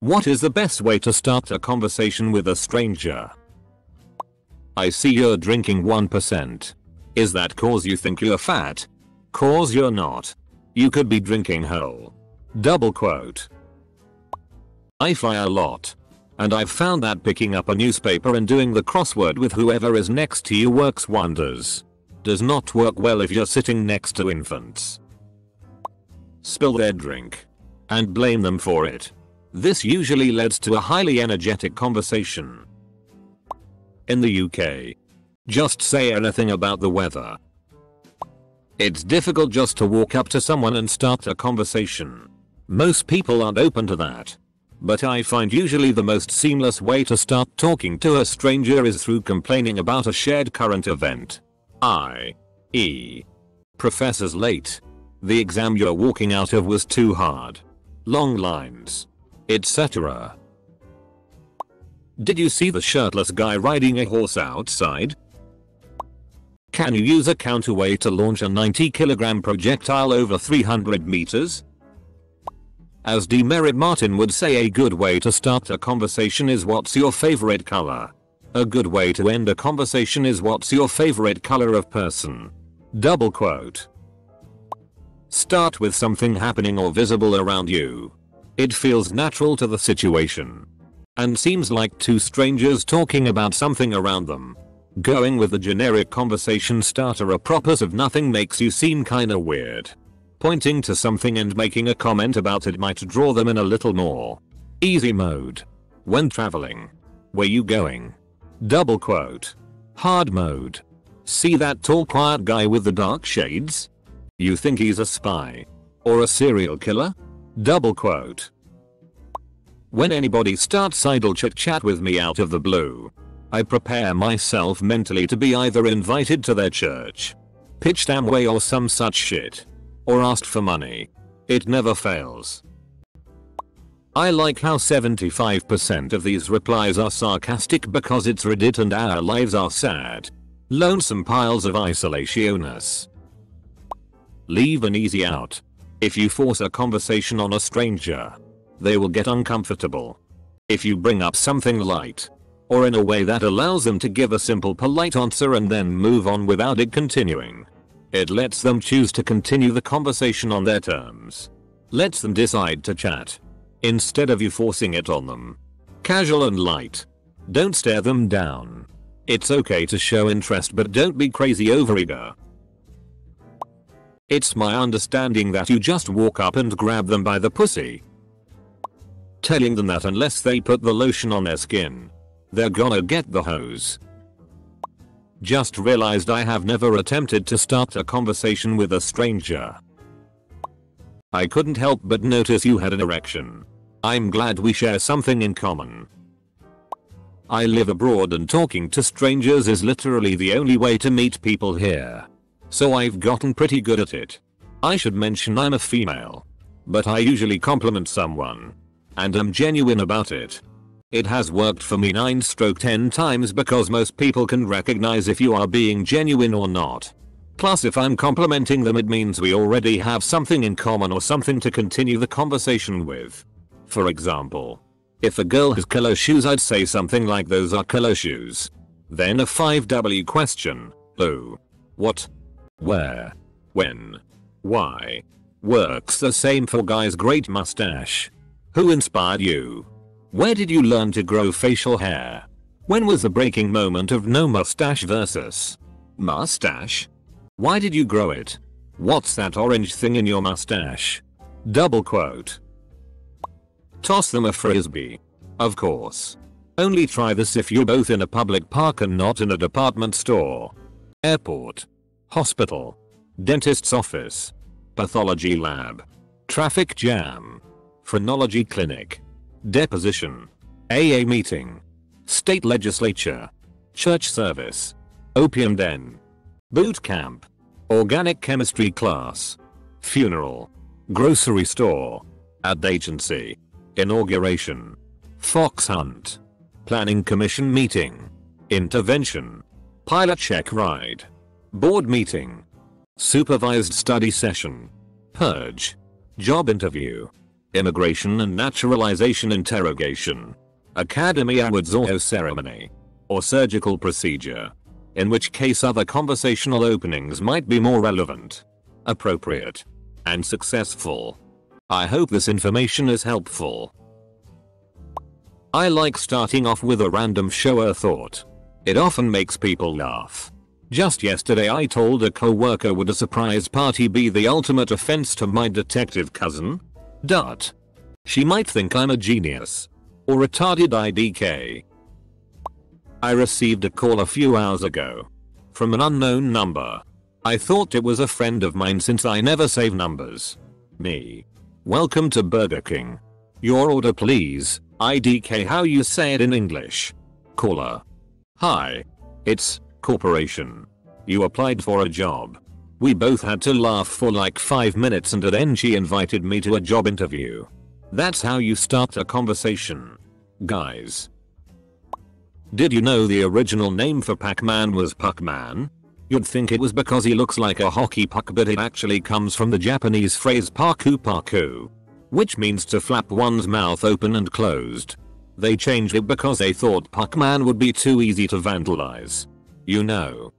What is the best way to start a conversation with a stranger? I see you're drinking 1%. Is that cause you think you're fat? Cause you're not. You could be drinking whole. Double quote. I fly a lot. And I've found that picking up a newspaper and doing the crossword with whoever is next to you works wonders. Does not work well if you're sitting next to infants. Spill their drink. And blame them for it. This usually leads to a highly energetic conversation. In the UK. Just say anything about the weather. It's difficult just to walk up to someone and start a conversation. Most people aren't open to that. But I find usually the most seamless way to start talking to a stranger is through complaining about a shared current event. i.e. Professor's late. The exam you're walking out of was too hard. Long lines. Etc. Did you see the shirtless guy riding a horse outside? Can you use a counterweight to launch a 90-kilogram projectile over 300 meters? As Demerit Martin would say, a good way to start a conversation is what's your favorite color. A good way to end a conversation is what's your favorite color of person. Double quote. Start with something happening or visible around you. It feels natural to the situation. And seems like two strangers talking about something around them. Going with the generic conversation starter a propos of nothing makes you seem kinda weird. Pointing to something and making a comment about it might draw them in a little more. Easy mode. When traveling. Where you going? Double quote. Hard mode. See that tall quiet guy with the dark shades? You think he's a spy? Or a serial killer? Double quote. When anybody starts idle chit chat with me out of the blue, I prepare myself mentally to be either invited to their church, pitched Amway or some such shit. Or asked for money. It never fails. I like how 75% of these replies are sarcastic because it's Reddit and our lives are sad. Lonesome piles of isolationess. Leave an easy out. If you force a conversation on a stranger, they will get uncomfortable. If you bring up something light, or in a way that allows them to give a simple polite answer and then move on without it continuing, it lets them choose to continue the conversation on their terms. Lets them decide to chat. Instead of you forcing it on them. Casual and light. Don't stare them down. It's okay to show interest but don't be crazy overeager. It's my understanding that you just walk up and grab them by the pussy. Telling them that unless they put the lotion on their skin, they're gonna get the hose. Just realized I have never attempted to start a conversation with a stranger. I couldn't help but notice you had an erection. I'm glad we share something in common. I live abroad and talking to strangers is literally the only way to meet people here. So I've gotten pretty good at it. I should mention I'm a female. But I usually compliment someone. And am genuine about it. It has worked for me 9/10 times because most people can recognize if you are being genuine or not. Plus if I'm complimenting them it means we already have something in common or something to continue the conversation with. For example, if a girl has killer shoes I'd say something like those are killer shoes. Then a 5W question. Who? What? Where? When? Why? Works the same for guys. Great mustache. Who inspired you? Where did you learn to grow facial hair? When was the breaking moment of no mustache versus mustache? Why did you grow it? What's that orange thing in your mustache? Double quote. Toss them a frisbee. Of course. Only try this if you're both in a public park and not in a department store, airport, hospital, dentist's office, pathology lab, traffic jam, phrenology clinic, deposition, AA meeting, state legislature, church service, opium den, boot camp, organic chemistry class, funeral, grocery store, ad agency, inauguration, fox hunt, planning commission meeting, intervention, pilot check ride, board meeting, supervised study session, purge, job interview, Immigration and naturalization interrogation. Academy Awards or ceremony. Or surgical procedure. In which case other conversational openings might be more relevant, appropriate, and successful. I hope this information is helpful. I like starting off with a random show or thought. It often makes people laugh. Just yesterday I told a co-worker, would a surprise party be the ultimate offense to my detective cousin? She might think I'm a genius. Or retarded IDK. I received a call a few hours ago. From an unknown number. I thought it was a friend of mine since I never save numbers. Me. Welcome to Burger King. Your order please. IDK, how you say it in English. Caller. Hi. It's corporation. You applied for a job. We both had to laugh for like 5 minutes and then she invited me to a job interview. That's how you start a conversation. Guys. Did you know the original name for Pac-Man was Puck-Man? You'd think it was because he looks like a hockey puck, but it actually comes from the Japanese phrase paku paku, which means to flap one's mouth open and closed. They changed it because they thought Puck-Man would be too easy to vandalize. You know.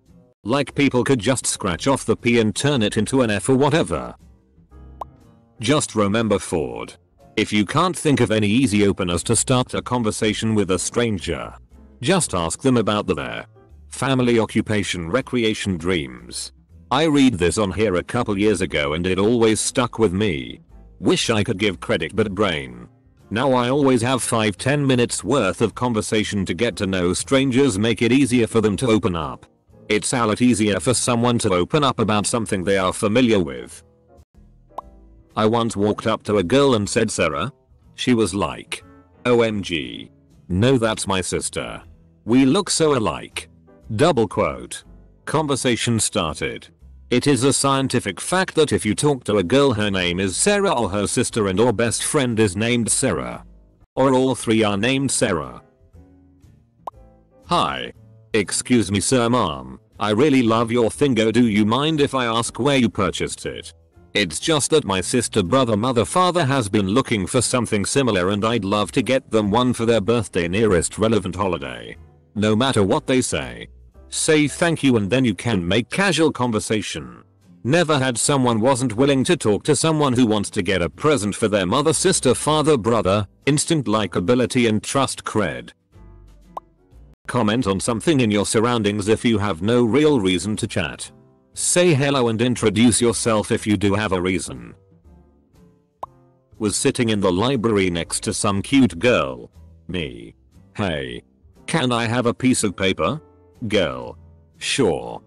Like people could just scratch off the P and turn it into an F or whatever. Just remember Ford. If you can't think of any easy openers to start a conversation with a stranger, just ask them about their family, occupation, recreation, dreams. I read this on here a couple years ago and it always stuck with me. Wish I could give credit, but brain. Now I always have 5-10 minutes worth of conversation to get to know strangers, make it easier for them to open up. It's a lot easier for someone to open up about something they are familiar with. I once walked up to a girl and said, Sarah? She was like, OMG. No, that's my sister. We look so alike. Double quote. Conversation started. It is a scientific fact that if you talk to a girl, her name is Sarah, or her sister and or best friend is named Sarah. Or all three are named Sarah. Hi. Excuse me sir, ma'am. I really love your thingo. Do you mind if I ask where you purchased it? It's just that my sister, brother, mother, father has been looking for something similar and I'd love to get them one for their birthday, nearest relevant holiday. No matter what they say. Say thank you and then you can make casual conversation. Never had someone wasn't willing to talk to someone who wants to get a present for their mother, sister, father, brother. Instant likability and trust cred. Comment on something in your surroundings if you have no real reason to chat. Say hello and introduce yourself if you do have a reason. Was sitting in the library next to some cute girl. Me. Hey. Can I have a piece of paper? Girl. Sure.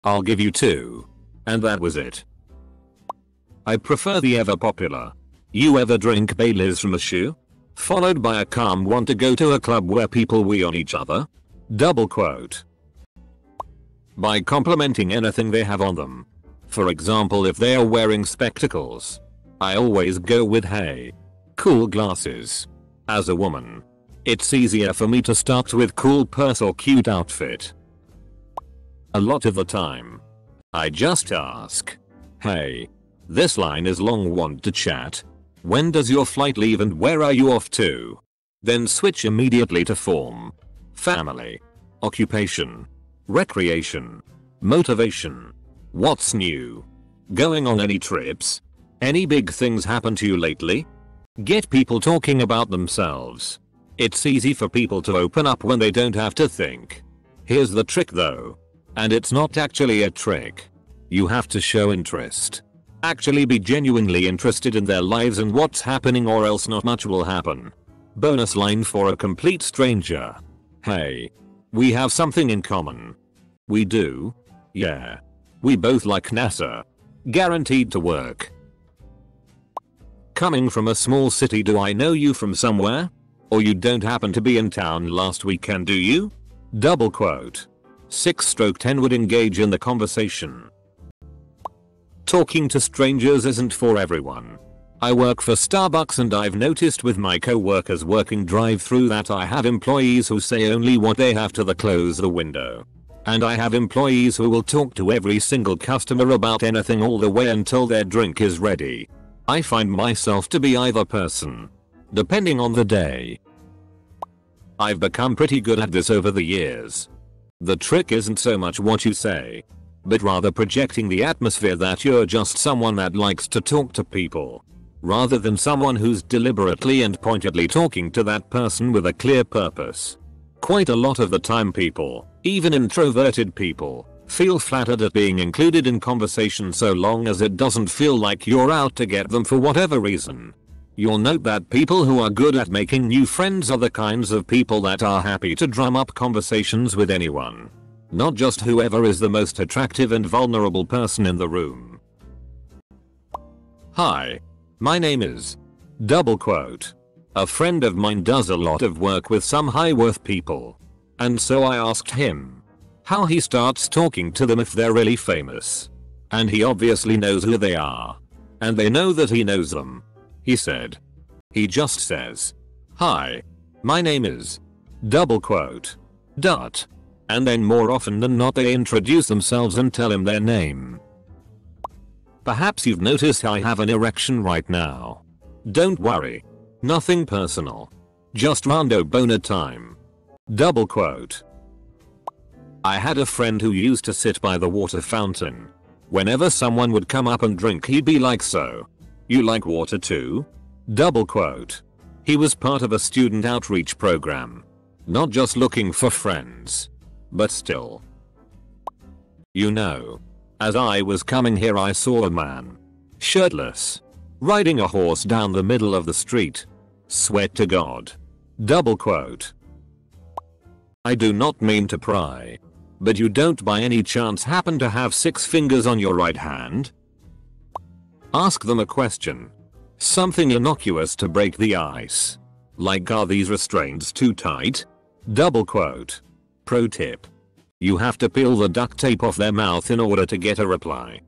I'll give you 2. And that was it. I prefer the ever popular. You ever drink Baileys from a shoe? Followed by a calm want to go to a club where people wee on each other? Double quote. By complimenting anything they have on them. For example, if they are wearing spectacles. I always go with hey. Cool glasses. As a woman. It's easier for me to start with cool purse or cute outfit. A lot of the time. I just ask. Hey. This line is long, want to chat? When does your flight leave and where are you off to? Then switch immediately to form. Family. Occupation. Recreation. Motivation. What's new? Going on any trips? Any big things happen to you lately? Get people talking about themselves. It's easy for people to open up when they don't have to think. Here's the trick though. And it's not actually a trick. You have to show interest. Actually be genuinely interested in their lives and what's happening, or else not much will happen. Bonus line for a complete stranger. Hey. We have something in common. We do? Yeah. We both like NASA. Guaranteed to work. Coming from a small city, do I know you from somewhere? Or you don't happen to be in town last weekend, do you? Double quote. 6-10 would engage in the conversation. Talking to strangers isn't for everyone. I work for Starbucks and I've noticed with my co-workers working drive-thru that I have employees who say only what they have to close the window. And I have employees who will talk to every single customer about anything all the way until their drink is ready. I find myself to be either person, depending on the day. I've become pretty good at this over the years. The trick isn't so much what you say, but rather projecting the atmosphere that you're just someone that likes to talk to people, rather than someone who's deliberately and pointedly talking to that person with a clear purpose. Quite a lot of the time people, even introverted people, feel flattered at being included in conversation so long as it doesn't feel like you're out to get them for whatever reason. You'll note that people who are good at making new friends are the kinds of people that are happy to drum up conversations with anyone, not just whoever is the most attractive and vulnerable person in the room. Hi. My name is ... A friend of mine does a lot of work with some high worth people. And so I asked him how he starts talking to them if they're really famous. And he obviously knows who they are. And they know that he knows them. He said. He just says, "Hi. My name is ... And then more often than not they introduce themselves and tell him their name. Perhaps you've noticed I have an erection right now. Don't worry. Nothing personal. Just rando boner time. ... I had a friend who used to sit by the water fountain. Whenever someone would come up and drink he'd be like, "So, you like water too?" ... He was part of a student outreach program. Not just looking for friends. But still. You know. As I was coming here I saw a man. Shirtless. Riding a horse down the middle of the street. Sweat to God. ... I do not mean to pry. But you don't by any chance happen to have 6 fingers on your right hand? Ask them a question. Something innocuous to break the ice. Like, are these restraints too tight? ... Pro tip. You have to peel the duct tape off their mouth in order to get a reply.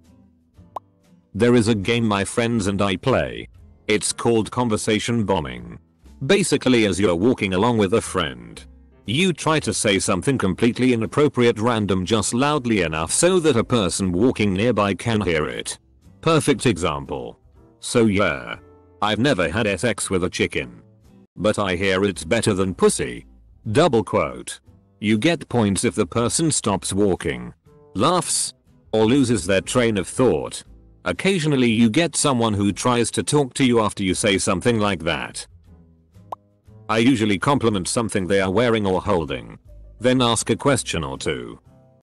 There is a game my friends and I play. It's called conversation bombing. Basically, as you're walking along with a friend, you try to say something completely inappropriate random just loudly enough so that a person walking nearby can hear it. Perfect example. "So yeah. I've never had sex with a chicken. But I hear it's better than pussy." ... You get points if the person stops walking, laughs, or loses their train of thought. Occasionally you get someone who tries to talk to you after you say something like that. I usually compliment something they are wearing or holding. Then ask a question or two.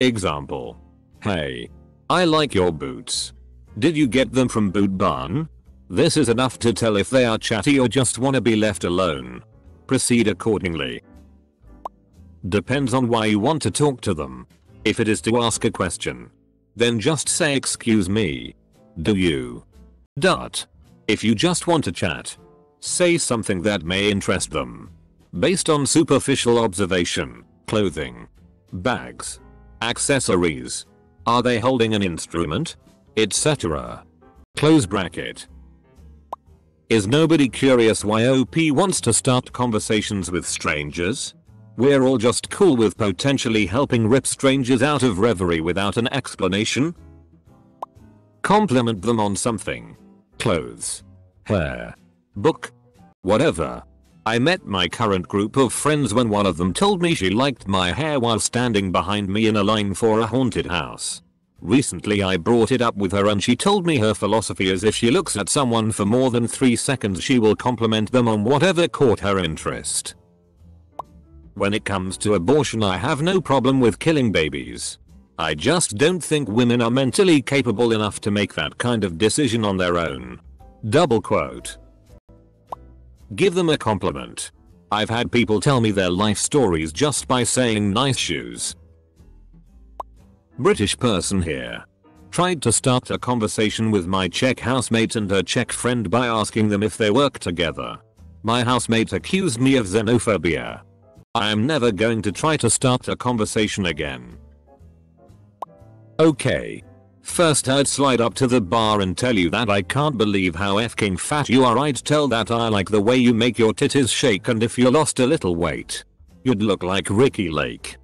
Example. "Hey. I like your boots. Did you get them from Boot Barn?" This is enough to tell if they are chatty or just wanna be left alone. Proceed accordingly. Depends on why you want to talk to them. If it is to ask a question, then just say "Excuse me. Do you?" If you just want to chat, say something that may interest them. Based on superficial observation, clothing, bags, accessories. Are they holding an instrument? Etc. Close bracket. Is nobody curious why OP wants to start conversations with strangers? We're all just cool with potentially helping rip strangers out of reverie without an explanation. Compliment them on something. Clothes. Hair. Book. Whatever. I met my current group of friends when one of them told me she liked my hair while standing behind me in a line for a haunted house. Recently I brought it up with her and she told me her philosophy is if she looks at someone for more than 3 seconds she will compliment them on whatever caught her interest. When it comes to abortion I have no problem with killing babies. I just don't think women are mentally capable enough to make that kind of decision on their own. ... Give them a compliment. I've had people tell me their life stories just by saying "nice shoes." British person here. Tried to start a conversation with my Czech housemate and her Czech friend by asking them if they work together. My housemate accused me of xenophobia. I am never going to try to start a conversation again. Okay. First I'd slide up to the bar and tell you that I can't believe how f***ing fat you are. I'd tell that I like the way you make your titties shake, and if you lost a little weight, you'd look like Ricky Lake.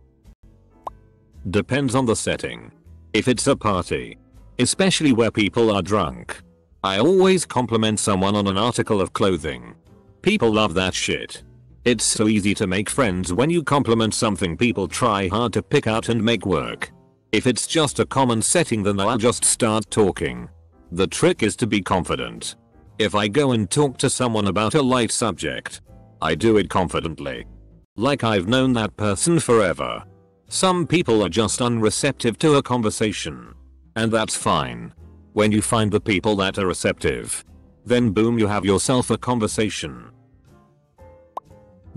Depends on the setting. If it's a party, especially where people are drunk, I always compliment someone on an article of clothing. People love that shit. It's so easy to make friends when you compliment something people try hard to pick out and make work. If it's just a common setting, then I'll just start talking. The trick is to be confident. If I go and talk to someone about a light subject, I do it confidently. Like I've known that person forever. Some people are just unreceptive to a conversation. And that's fine. When you find the people that are receptive, then boom, you have yourself a conversation.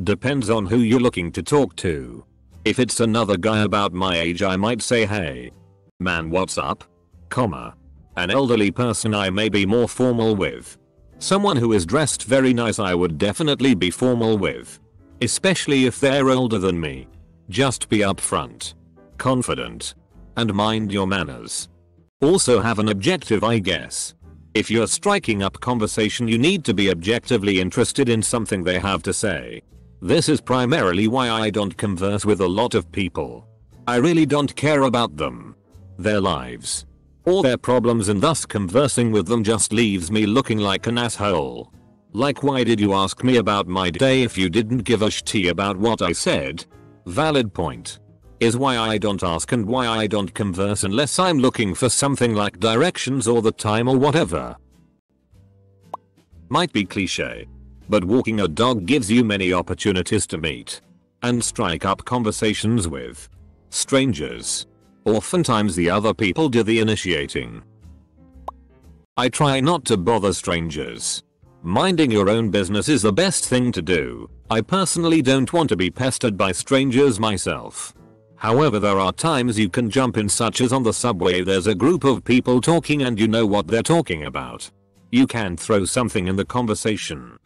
Depends on who you're looking to talk to. If it's another guy about my age, I might say, hey, man, what's up? An elderly person I may be more formal with. Someone who is dressed very nice I would definitely be formal with. Especially if they're older than me. Just be upfront, confident, and mind your manners. Also have an objective, I guess. If you're striking up conversation, you need to be objectively interested in something they have to say. This is primarily why I don't converse with a lot of people. I really don't care about them, their lives, or their problems, and thus conversing with them just leaves me looking like an asshole. Like, why did you ask me about my day if you didn't give a shit about what I said? Valid point. Is why I don't ask and why I don't converse unless I'm looking for something like directions or the time or whatever. Might be cliche, but walking a dog gives you many opportunities to meet and strike up conversations with strangers. Oftentimes the other people do the initiating. I try not to bother strangers. Minding your own business is the best thing to do. I personally don't want to be pestered by strangers myself. However, there are times you can jump in, such as on the subway. There's a group of people talking and you know what they're talking about. You can throw something in the conversation.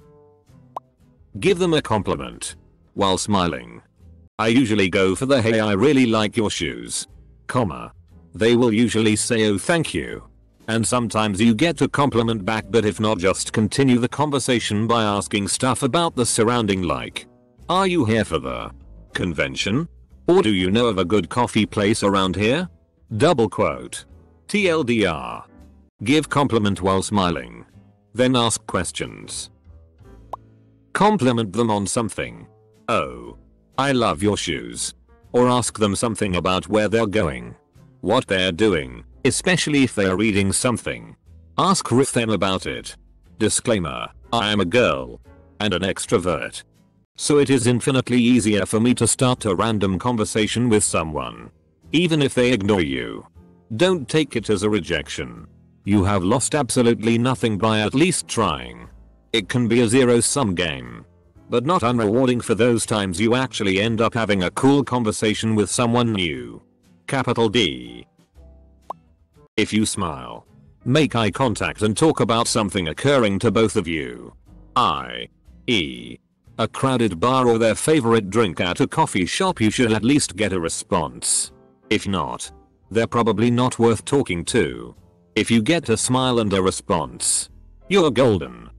Give them a compliment while smiling. I usually go for the "hey, I really like your shoes," They will usually say, "oh, thank you." And sometimes you get a compliment back, but if not, just continue the conversation by asking stuff about the surrounding, like, are you here for the convention? Or do you know of a good coffee place around here? Double quote. TLDR. Give compliment while smiling. Then ask questions. Compliment them on something. "Oh, I love your shoes." Or ask them something about where they're going, what they're doing, especially if they're reading something. Ask with them about it. Disclaimer, I am a girl and an extrovert, so it is infinitely easier for me to start a random conversation with someone. Even if they ignore you, don't take it as a rejection. You have lost absolutely nothing by at least trying. It can be a zero-sum game, but not unrewarding for those times you actually end up having a cool conversation with someone new. Capital D. If you smile, make eye contact and talk about something occurring to both of you, i.e., a crowded bar or their favorite drink at a coffee shop, you should at least get a response. If not, they're probably not worth talking to. If you get a smile and a response, you're golden.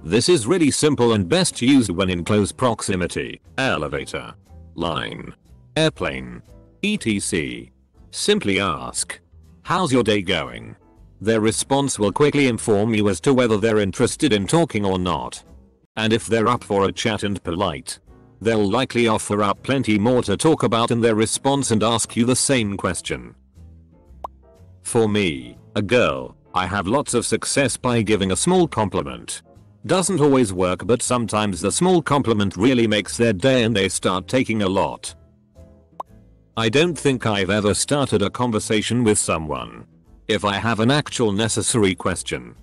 This is really simple and best used when in close proximity: elevator, line, airplane, etc. Simply ask, "How's your day going?" Their response will quickly inform you as to whether they're interested in talking or not. And if they're up for a chat and polite, they'll likely offer up plenty more to talk about in their response and ask you the same question. For me, a girl, I have lots of success by giving a small compliment. Doesn't always work, but sometimes the small compliment really makes their day and they start taking a lot. I don't think I've ever started a conversation with someone. If I have an actual necessary question,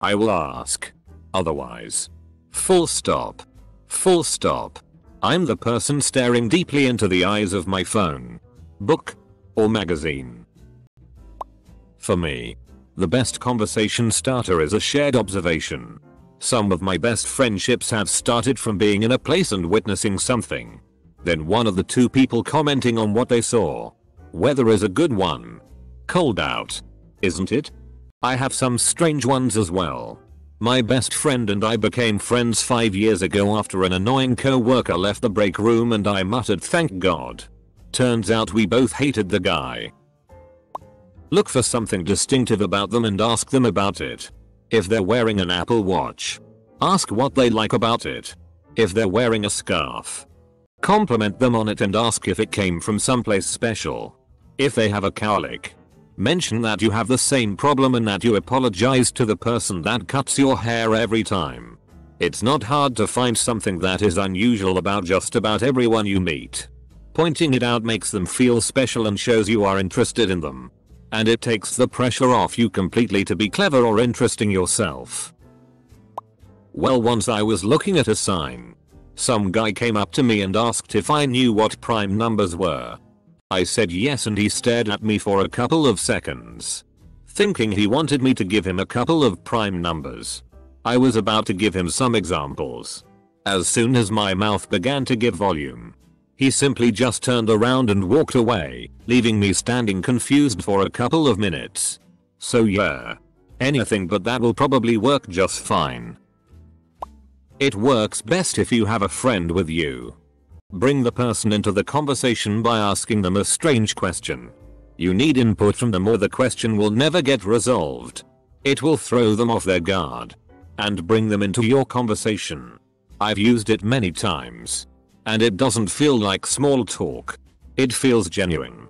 I will ask. Otherwise, full stop. Full stop. I'm the person staring deeply into the eyes of my phone, book, or magazine. For me, the best conversation starter is a shared observation. Some of my best friendships have started from being in a place and witnessing something. Then one of the two people commenting on what they saw. Weather is a good one. Cold out, isn't it? I have some strange ones as well. My best friend and I became friends 5 years ago after an annoying co-worker left the break room and I muttered, "Thank God." Turns out we both hated the guy. Look for something distinctive about them and ask them about it. If they're wearing an Apple Watch, ask what they like about it. If they're wearing a scarf, compliment them on it and ask if it came from someplace special. If they have a cowlick, mention that you have the same problem and that you apologize to the person that cuts your hair every time. It's not hard to find something that is unusual about just about everyone you meet. Pointing it out makes them feel special and shows you are interested in them. And it takes the pressure off you completely to be clever or interesting yourself. Well, once I was looking at a sign. Some guy came up to me and asked if I knew what prime numbers were. I said yes and he stared at me for a couple of seconds, thinking he wanted me to give him a couple of prime numbers. I was about to give him some examples. As soon as my mouth began to give volume, he simply just turned around and walked away, leaving me standing confused for a couple of minutes. So yeah, anything but that will probably work just fine. It works best if you have a friend with you. Bring the person into the conversation by asking them a strange question. You need input from them or the question will never get resolved. It will throw them off their guard and bring them into your conversation. I've used it many times. And it doesn't feel like small talk. It feels genuine.